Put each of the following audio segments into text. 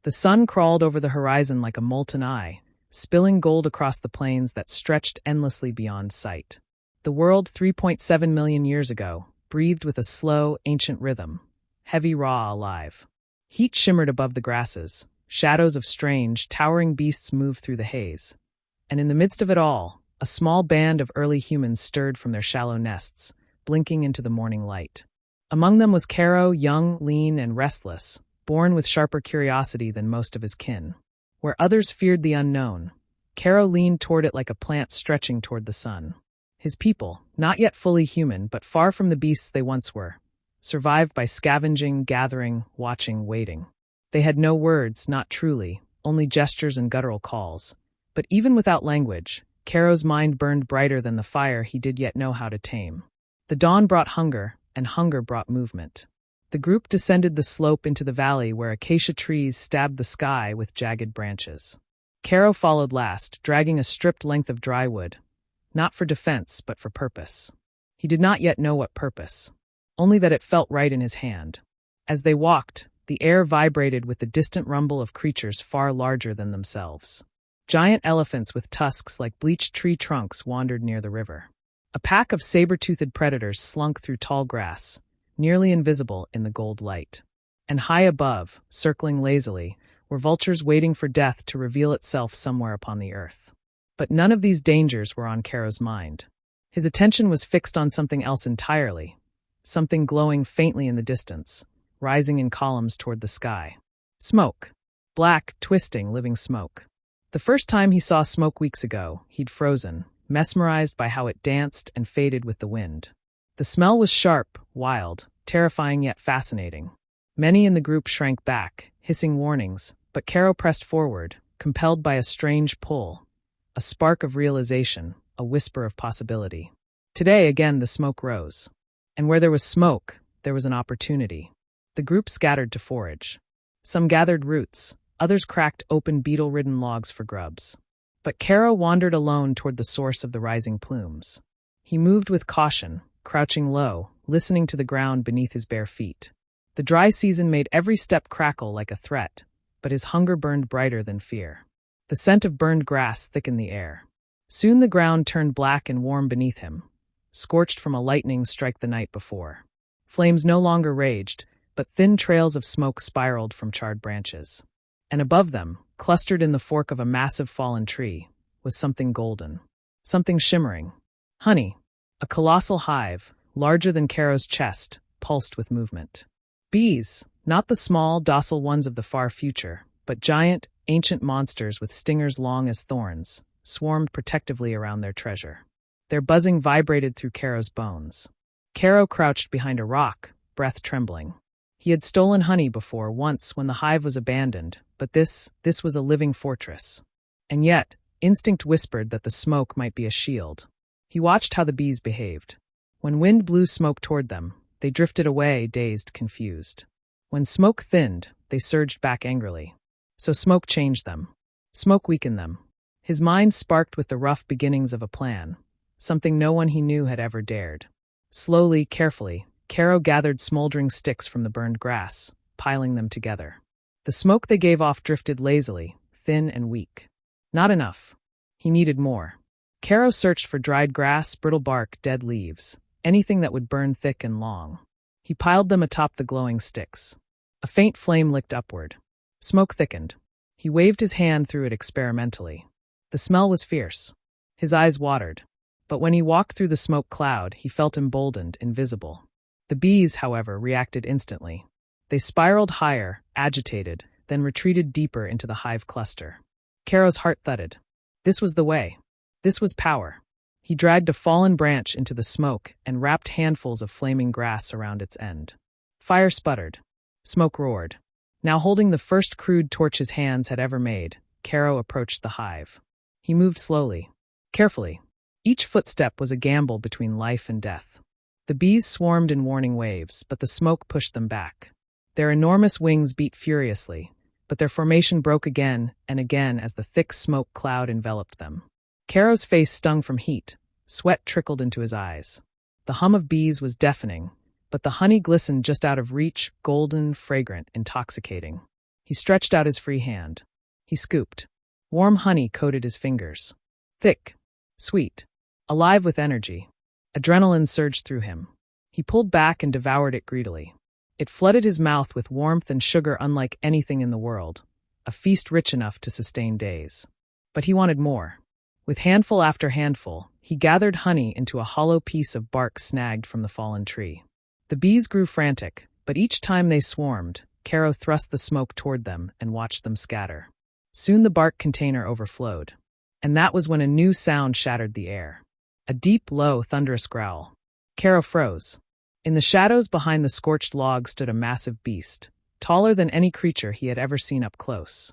The sun crawled over the horizon like a molten eye, spilling gold across the plains that stretched endlessly beyond sight. The world 3.7 million years ago breathed with a slow, ancient rhythm, heavy, raw, alive. Heat shimmered above the grasses, shadows of strange, towering beasts moved through the haze. And in the midst of it all, a small band of early humans stirred from their shallow nests, blinking into the morning light. Among them was Caro, young, lean, and restless, born with sharper curiosity than most of his kin. Where others feared the unknown, Caro leaned toward it like a plant stretching toward the sun. His people, not yet fully human but far from the beasts they once were, survived by scavenging, gathering, watching, waiting. They had no words, not truly, only gestures and guttural calls. But even without language, Caro's mind burned brighter than the fire he did yet know how to tame. The dawn brought hunger, and hunger brought movement. The group descended the slope into the valley where acacia trees stabbed the sky with jagged branches. Caro followed last, dragging a stripped length of dry wood, not for defense but for purpose. He did not yet know what purpose, only that it felt right in his hand. As they walked, the air vibrated with the distant rumble of creatures far larger than themselves. Giant elephants with tusks like bleached tree trunks wandered near the river. A pack of saber-toothed predators slunk through tall grass, nearly invisible in the gold light. And high above, circling lazily, were vultures waiting for death to reveal itself somewhere upon the earth. But none of these dangers were on Caro's mind. His attention was fixed on something else entirely, something glowing faintly in the distance, rising in columns toward the sky. Smoke. Black, twisting, living smoke. The first time he saw smoke weeks ago, he'd frozen, mesmerized by how it danced and faded with the wind. The smell was sharp, wild, terrifying yet fascinating. Many in the group shrank back, hissing warnings, but Caro pressed forward, compelled by a strange pull, a spark of realization, a whisper of possibility. Today, again, the smoke rose. And where there was smoke, there was an opportunity. The group scattered to forage. Some gathered roots, others cracked open beetle-ridden logs for grubs. But Caro wandered alone toward the source of the rising plumes. He moved with caution, crouching low, listening to the ground beneath his bare feet. The dry season made every step crackle like a threat, but his hunger burned brighter than fear. The scent of burned grass thickened the air. Soon the ground turned black and warm beneath him, scorched from a lightning strike the night before. Flames no longer raged, but thin trails of smoke spiraled from charred branches. And above them, clustered in the fork of a massive fallen tree, was something golden, something shimmering. Honey. A colossal hive, larger than Caro's chest, pulsed with movement. Bees, not the small, docile ones of the far future, but giant, ancient monsters with stingers long as thorns, swarmed protectively around their treasure. Their buzzing vibrated through Caro's bones. Caro crouched behind a rock, breath trembling. He had stolen honey before, once when the hive was abandoned, but this was a living fortress. And yet, instinct whispered that the smoke might be a shield. He watched how the bees behaved. When wind blew smoke toward them, they drifted away, dazed, confused. When smoke thinned, they surged back angrily. So smoke changed them. Smoke weakened them. His mind sparked with the rough beginnings of a plan, something no one he knew had ever dared. Slowly, carefully, Caro gathered smoldering sticks from the burned grass, piling them together. The smoke they gave off drifted lazily, thin and weak. Not enough. He needed more. Caro searched for dried grass, brittle bark, dead leaves, anything that would burn thick and long. He piled them atop the glowing sticks. A faint flame licked upward. Smoke thickened. He waved his hand through it experimentally. The smell was fierce. His eyes watered. But when he walked through the smoke cloud, he felt emboldened, invisible. The bees, however, reacted instantly. They spiraled higher, agitated, then retreated deeper into the hive cluster. Caro's heart thudded. This was the way. This was power. He dragged a fallen branch into the smoke and wrapped handfuls of flaming grass around its end. Fire sputtered. Smoke roared. Now holding the first crude torch his hands had ever made, Caro approached the hive. He moved slowly, carefully. Each footstep was a gamble between life and death. The bees swarmed in warning waves, but the smoke pushed them back. Their enormous wings beat furiously, but their formation broke again and again as the thick smoke cloud enveloped them. Caro's face stung from heat. Sweat trickled into his eyes. The hum of bees was deafening, but the honey glistened just out of reach, golden, fragrant, intoxicating. He stretched out his free hand. He scooped. Warm honey coated his fingers. Thick, sweet, alive with energy. Adrenaline surged through him. He pulled back and devoured it greedily. It flooded his mouth with warmth and sugar unlike anything in the world, a feast rich enough to sustain days. But he wanted more. With handful after handful, he gathered honey into a hollow piece of bark snagged from the fallen tree. The bees grew frantic, but each time they swarmed, Caro thrust the smoke toward them and watched them scatter. Soon the bark container overflowed. And that was when a new sound shattered the air. A deep, low, thunderous growl. Caro froze. In the shadows behind the scorched log stood a massive beast, taller than any creature he had ever seen up close.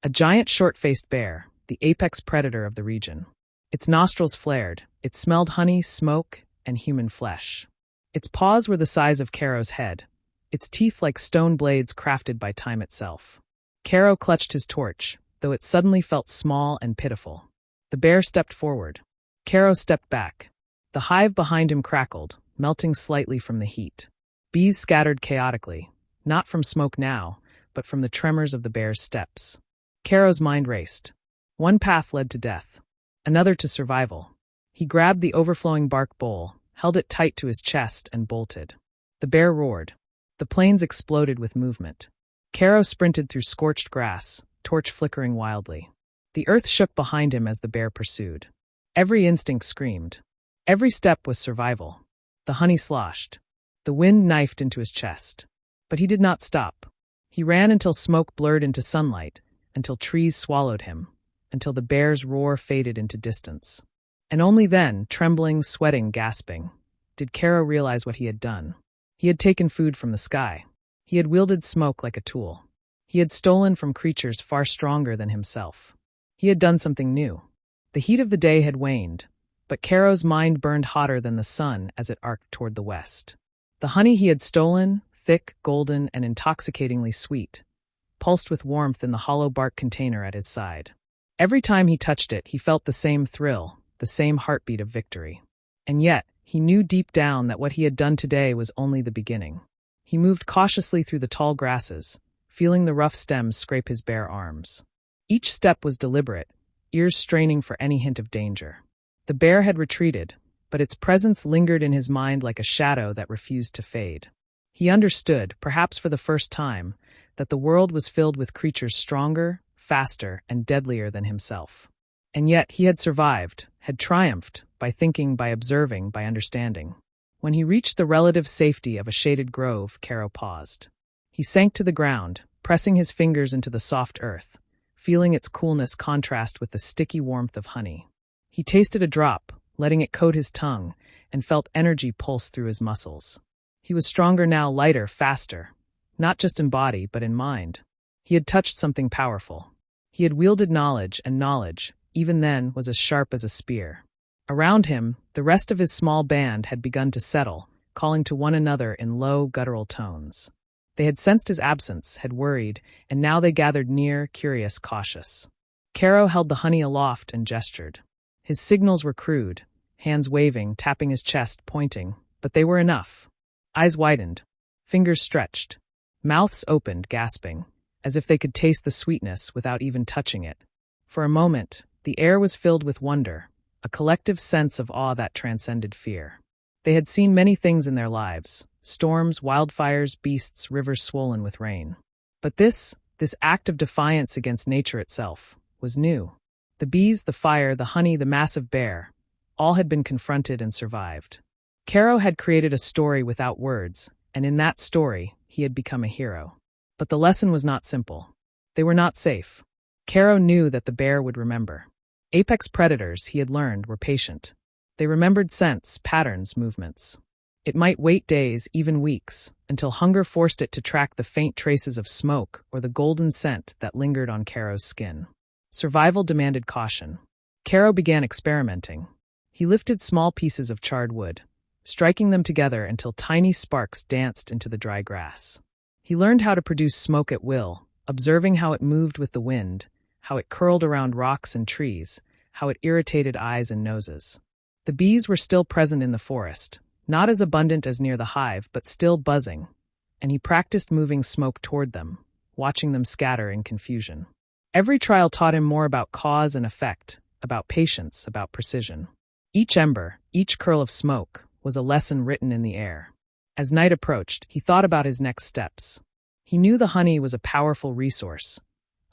A giant short-faced bear, the apex predator of the region. Its nostrils flared. It smelled honey, smoke, and human flesh. Its paws were the size of Caro's head, its teeth like stone blades crafted by time itself. Caro clutched his torch, though it suddenly felt small and pitiful. The bear stepped forward. Caro stepped back. The hive behind him crackled, melting slightly from the heat. Bees scattered chaotically, not from smoke now, but from the tremors of the bear's steps. Caro's mind raced. One path led to death, another to survival. He grabbed the overflowing bark bowl, held it tight to his chest, and bolted. The bear roared. The plains exploded with movement. Caro sprinted through scorched grass, torch flickering wildly. The earth shook behind him as the bear pursued. Every instinct screamed. Every step was survival. The honey sloshed. The wind knifed into his chest. But he did not stop. He ran until smoke blurred into sunlight, until trees swallowed him, until the bear's roar faded into distance. And only then, trembling, sweating, gasping, did Caro realize what he had done. He had taken food from the sky. He had wielded smoke like a tool. He had stolen from creatures far stronger than himself. He had done something new. The heat of the day had waned, but Caro's mind burned hotter than the sun as it arced toward the west. The honey he had stolen, thick, golden, and intoxicatingly sweet, pulsed with warmth in the hollow bark container at his side. Every time he touched it, he felt the same thrill, the same heartbeat of victory. And yet, he knew deep down that what he had done today was only the beginning. He moved cautiously through the tall grasses, feeling the rough stems scrape his bare arms. Each step was deliberate, ears straining for any hint of danger. The bear had retreated, but its presence lingered in his mind like a shadow that refused to fade. He understood, perhaps for the first time, that the world was filled with creatures stronger, faster, and deadlier than himself. And yet he had survived, had triumphed, by thinking, by observing, by understanding. When he reached the relative safety of a shaded grove, Caro paused. He sank to the ground, pressing his fingers into the soft earth, feeling its coolness contrast with the sticky warmth of honey. He tasted a drop, letting it coat his tongue, and felt energy pulse through his muscles. He was stronger now, lighter, faster, not just in body, but in mind. He had touched something powerful. He had wielded knowledge, and knowledge, even then, was as sharp as a spear. Around him, the rest of his small band had begun to settle, calling to one another in low, guttural tones. They had sensed his absence, had worried, and now they gathered near, curious, cautious. Caro held the honey aloft and gestured. His signals were crude, hands waving, tapping his chest, pointing, but they were enough. Eyes widened, fingers stretched, mouths opened, gasping, as if they could taste the sweetness without even touching it. For a moment, the air was filled with wonder, a collective sense of awe that transcended fear. They had seen many things in their lives: storms, wildfires, beasts, rivers swollen with rain. But this act of defiance against nature itself, was new. The bees, the fire, the honey, the massive bear, all had been confronted and survived. Caro had created a story without words, and in that story, he had become a hero. But the lesson was not simple. They were not safe. Caro knew that the bear would remember. Apex predators, he had learned, were patient. They remembered scents, patterns, movements. It might wait days, even weeks, until hunger forced it to track the faint traces of smoke or the golden scent that lingered on Caro's skin. Survival demanded caution. Caro began experimenting. He lifted small pieces of charred wood, striking them together until tiny sparks danced into the dry grass. He learned how to produce smoke at will, observing how it moved with the wind, how it curled around rocks and trees, how it irritated eyes and noses. The bees were still present in the forest, not as abundant as near the hive, but still buzzing, and he practiced moving smoke toward them, watching them scatter in confusion. Every trial taught him more about cause and effect, about patience, about precision. Each ember, each curl of smoke, was a lesson written in the air. As night approached, he thought about his next steps. He knew the honey was a powerful resource,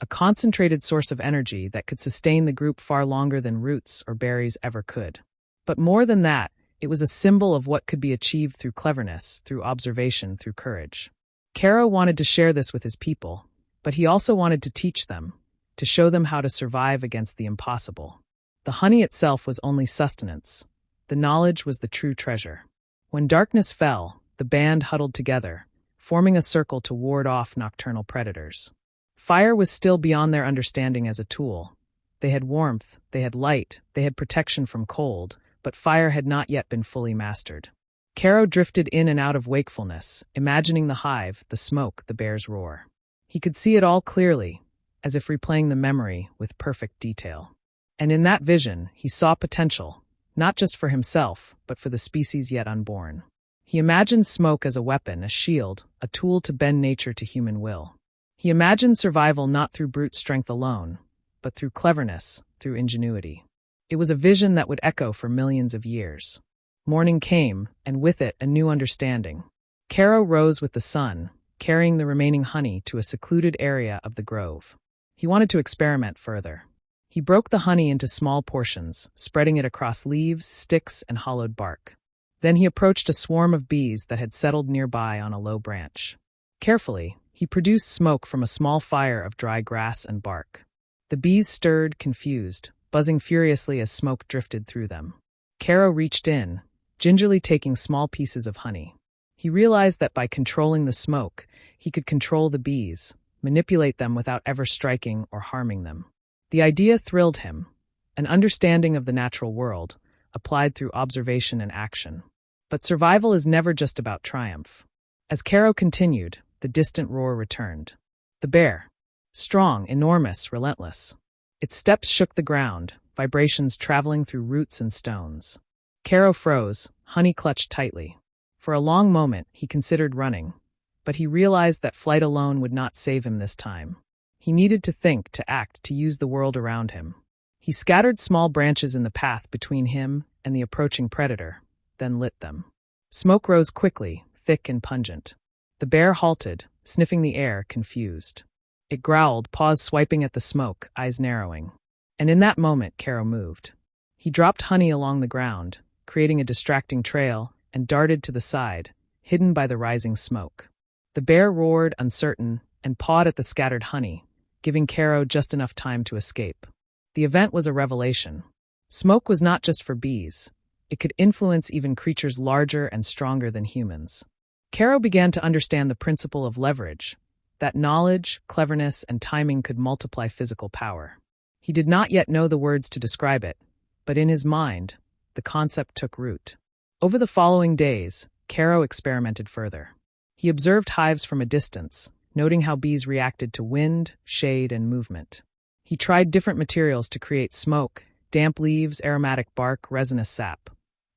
a concentrated source of energy that could sustain the group far longer than roots or berries ever could. But more than that, it was a symbol of what could be achieved through cleverness, through observation, through courage. Kero wanted to share this with his people, but he also wanted to teach them, to show them how to survive against the impossible. The honey itself was only sustenance. The knowledge was the true treasure. When darkness fell, the band huddled together, forming a circle to ward off nocturnal predators. Fire was still beyond their understanding as a tool. They had warmth, they had light, they had protection from cold, but fire had not yet been fully mastered. Kero drifted in and out of wakefulness, imagining the hive, the smoke, the bear's roar. He could see it all clearly, as if replaying the memory with perfect detail. And in that vision, he saw potential, not just for himself, but for the species yet unborn. He imagined smoke as a weapon, a shield, a tool to bend nature to human will. He imagined survival not through brute strength alone, but through cleverness, through ingenuity. It was a vision that would echo for millions of years. Morning came, and with it a new understanding. Kero rose with the sun, carrying the remaining honey to a secluded area of the grove. He wanted to experiment further. He broke the honey into small portions, spreading it across leaves, sticks, and hollowed bark. Then he approached a swarm of bees that had settled nearby on a low branch. Carefully, he produced smoke from a small fire of dry grass and bark. The bees stirred, confused, buzzing furiously as smoke drifted through them. Kero reached in, gingerly taking small pieces of honey. He realized that by controlling the smoke, he could control the bees, manipulate them without ever striking or harming them. The idea thrilled him, an understanding of the natural world, applied through observation and action. But survival is never just about triumph. As Kero continued, the distant roar returned. The bear. Strong, enormous, relentless. Its steps shook the ground, vibrations traveling through roots and stones. Kero froze, honey clutched tightly. For a long moment, he considered running, but he realized that flight alone would not save him this time. He needed to think, to act, to use the world around him. He scattered small branches in the path between him and the approaching predator, then lit them. Smoke rose quickly, thick and pungent. The bear halted, sniffing the air, confused. It growled, paws swiping at the smoke, eyes narrowing. And in that moment, Kero moved. He dropped honey along the ground, creating a distracting trail, and darted to the side, hidden by the rising smoke. The bear roared, uncertain, and pawed at the scattered honey, giving Kero just enough time to escape. The event was a revelation. Smoke was not just for bees. It could influence even creatures larger and stronger than humans. Kero began to understand the principle of leverage, that knowledge, cleverness, and timing could multiply physical power. He did not yet know the words to describe it, but in his mind, the concept took root. Over the following days, Kero experimented further. He observed hives from a distance, noting how bees reacted to wind, shade, and movement. He tried different materials to create smoke, damp leaves, aromatic bark, resinous sap,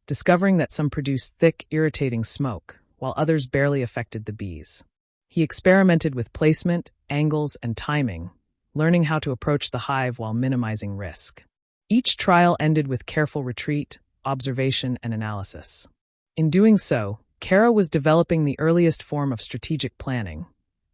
discovering that some produced thick, irritating smoke, while others barely affected the bees. He experimented with placement, angles, and timing, learning how to approach the hive while minimizing risk. Each trial ended with careful retreat, observation, and analysis. In doing so, Kero was developing the earliest form of strategic planning,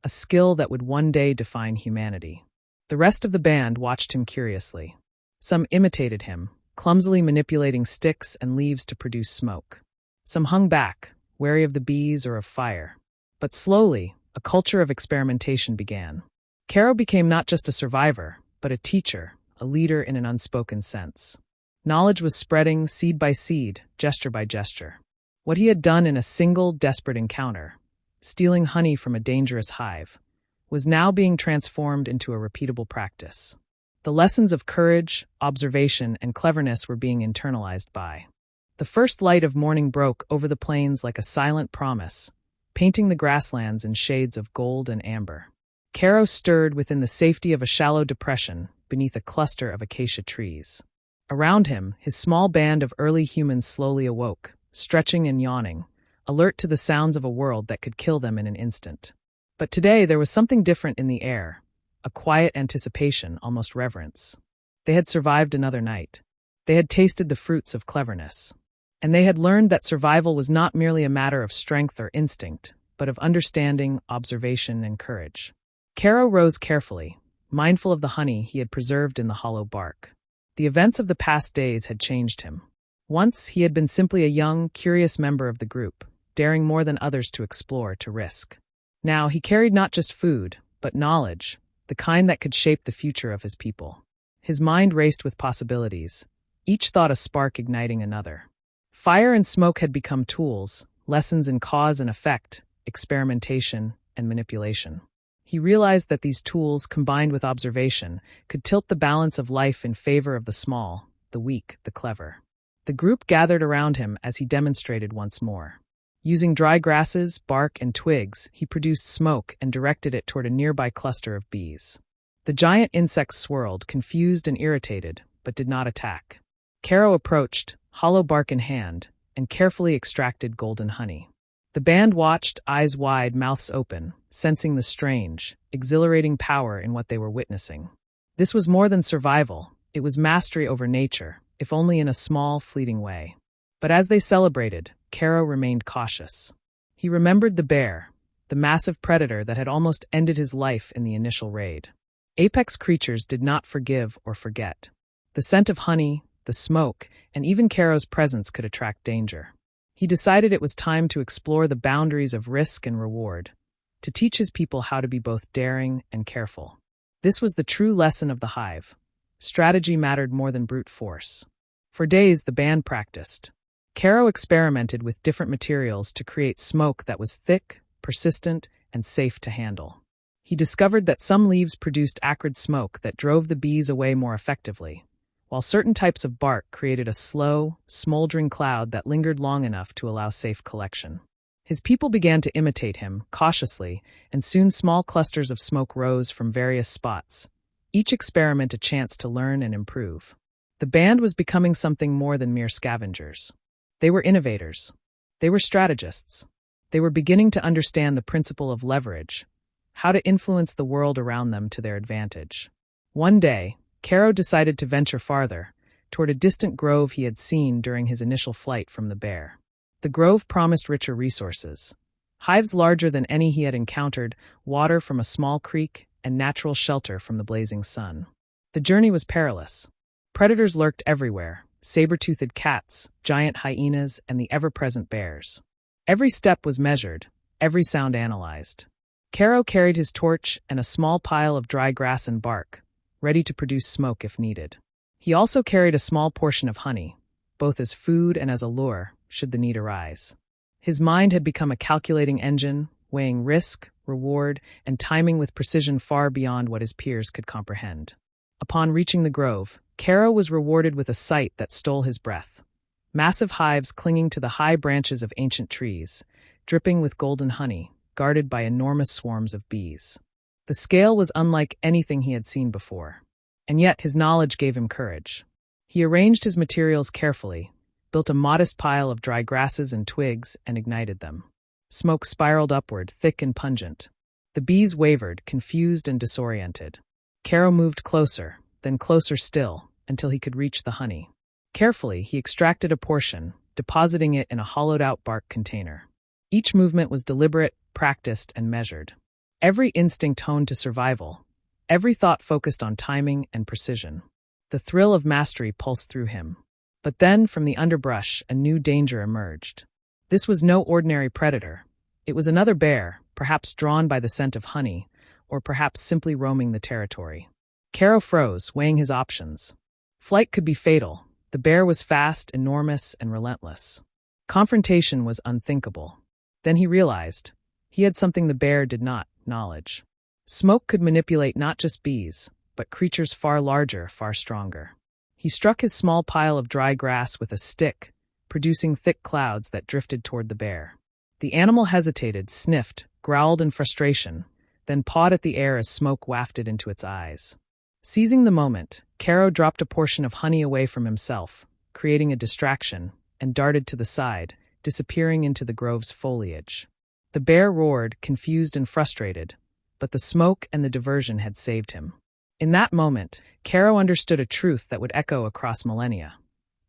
a skill that would one day define humanity. The rest of the band watched him curiously. Some imitated him, clumsily manipulating sticks and leaves to produce smoke. Some hung back, wary of the bees or of fire. But slowly, a culture of experimentation began. Kero became not just a survivor, but a teacher, a leader in an unspoken sense. Knowledge was spreading seed by seed, gesture by gesture. What he had done in a single, desperate encounter, stealing honey from a dangerous hive, was now being transformed into a repeatable practice. The lessons of courage, observation, and cleverness were being internalized by. The first light of morning broke over the plains like a silent promise, painting the grasslands in shades of gold and amber. Kero stirred within the safety of a shallow depression beneath a cluster of acacia trees. Around him, his small band of early humans slowly awoke, stretching and yawning, alert to the sounds of a world that could kill them in an instant. But today there was something different in the air, a quiet anticipation, almost reverence. They had survived another night. They had tasted the fruits of cleverness. And they had learned that survival was not merely a matter of strength or instinct, but of understanding, observation, and courage. Caro rose carefully, mindful of the honey he had preserved in the hollow bark. The events of the past days had changed him. Once he had been simply a young, curious member of the group, daring more than others to explore, to risk. Now he carried not just food, but knowledge, the kind that could shape the future of his people. His mind raced with possibilities, each thought a spark igniting another. Fire and smoke had become tools, lessons in cause and effect, experimentation, and manipulation. He realized that these tools, combined with observation, could tilt the balance of life in favor of the small, the weak, the clever. The group gathered around him as he demonstrated once more. Using dry grasses, bark, and twigs, he produced smoke and directed it toward a nearby cluster of bees. The giant insects swirled, confused and irritated, but did not attack. Caro approached, hollow bark in hand, and carefully extracted golden honey. The band watched, eyes wide, mouths open, sensing the strange, exhilarating power in what they were witnessing. This was more than survival, it was mastery over nature, if only in a small, fleeting way. But as they celebrated, Caro remained cautious. He remembered the bear, the massive predator that had almost ended his life in the initial raid. Apex creatures did not forgive or forget. The scent of honey, the smoke, and even Caro's presence could attract danger. He decided it was time to explore the boundaries of risk and reward, to teach his people how to be both daring and careful. This was the true lesson of the hive. Strategy mattered more than brute force. For days, the band practiced. Caro experimented with different materials to create smoke that was thick, persistent, and safe to handle. He discovered that some leaves produced acrid smoke that drove the bees away more effectively, while certain types of bark created a slow, smoldering cloud that lingered long enough to allow safe collection. His people began to imitate him, cautiously, and soon small clusters of smoke rose from various spots, each experiment a chance to learn and improve. The band was becoming something more than mere scavengers. They were innovators. They were strategists. They were beginning to understand the principle of leverage, how to influence the world around them to their advantage. One day, Caro decided to venture farther, toward a distant grove he had seen during his initial flight from the bear. The grove promised richer resources. Hives larger than any he had encountered, water from a small creek, and natural shelter from the blazing sun. The journey was perilous. Predators lurked everywhere, saber-toothed cats, giant hyenas, and the ever-present bears. Every step was measured, every sound analyzed. Caro carried his torch and a small pile of dry grass and bark, ready to produce smoke if needed. He also carried a small portion of honey, both as food and as a lure, should the need arise. His mind had become a calculating engine, weighing risk, reward, and timing with precision far beyond what his peers could comprehend. Upon reaching the grove, Caro was rewarded with a sight that stole his breath. Massive hives clinging to the high branches of ancient trees, dripping with golden honey, guarded by enormous swarms of bees. The scale was unlike anything he had seen before, and yet his knowledge gave him courage. He arranged his materials carefully, built a modest pile of dry grasses and twigs, and ignited them. Smoke spiraled upward, thick and pungent. The bees wavered, confused and disoriented. Caro moved closer, then closer still, until he could reach the honey. Carefully, he extracted a portion, depositing it in a hollowed-out bark container. Each movement was deliberate, practiced, and measured. Every instinct honed to survival, every thought focused on timing and precision. The thrill of mastery pulsed through him. But then, from the underbrush, a new danger emerged. This was no ordinary predator. It was another bear, perhaps drawn by the scent of honey, or perhaps simply roaming the territory. Caro froze, weighing his options. Flight could be fatal. The bear was fast, enormous, and relentless. Confrontation was unthinkable. Then he realized he had something the bear did not: knowledge. Smoke could manipulate not just bees, but creatures far larger, far stronger. He struck his small pile of dry grass with a stick, producing thick clouds that drifted toward the bear. The animal hesitated, sniffed, growled in frustration, then pawed at the air as smoke wafted into its eyes. Seizing the moment, Caro dropped a portion of honey away from himself, creating a distraction, and darted to the side, disappearing into the grove's foliage. The bear roared, confused and frustrated, but the smoke and the diversion had saved him. In that moment, Caro understood a truth that would echo across millennia.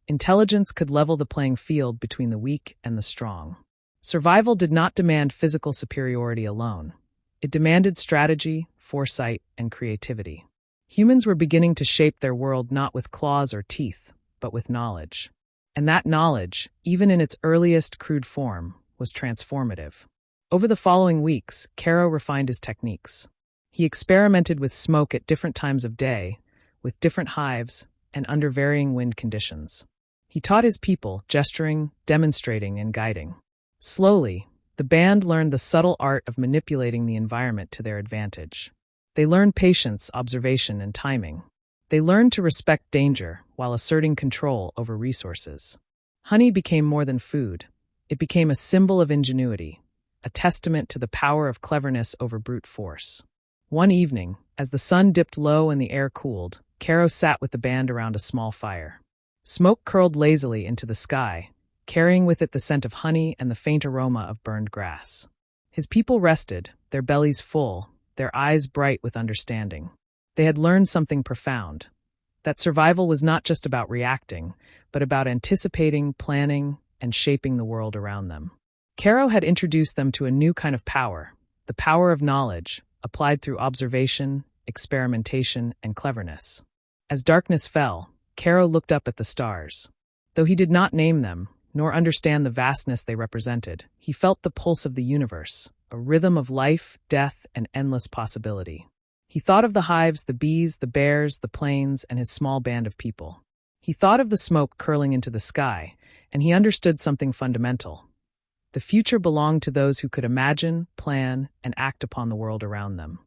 Intelligence could level the playing field between the weak and the strong. Survival did not demand physical superiority alone. It demanded strategy, foresight, and creativity. Humans were beginning to shape their world not with claws or teeth, but with knowledge. And that knowledge, even in its earliest crude form, was transformative. Over the following weeks, Caro refined his techniques. He experimented with smoke at different times of day, with different hives, and under varying wind conditions. He taught his people, gesturing, demonstrating, and guiding. Slowly, the band learned the subtle art of manipulating the environment to their advantage. They learned patience, observation, and timing. They learned to respect danger while asserting control over resources. Honey became more than food. It became a symbol of ingenuity, a testament to the power of cleverness over brute force. One evening, as the sun dipped low and the air cooled, Caro sat with the band around a small fire. Smoke curled lazily into the sky, carrying with it the scent of honey and the faint aroma of burned grass. His people rested, their bellies full, their eyes bright with understanding. They had learned something profound, that survival was not just about reacting, but about anticipating, planning, and shaping the world around them. Caro had introduced them to a new kind of power, the power of knowledge, applied through observation, experimentation, and cleverness. As darkness fell, Caro looked up at the stars. Though he did not name them, nor understand the vastness they represented, he felt the pulse of the universe, a rhythm of life, death, and endless possibility. He thought of the hives, the bees, the bears, the plains, and his small band of people. He thought of the smoke curling into the sky, and he understood something fundamental. The future belonged to those who could imagine, plan, and act upon the world around them.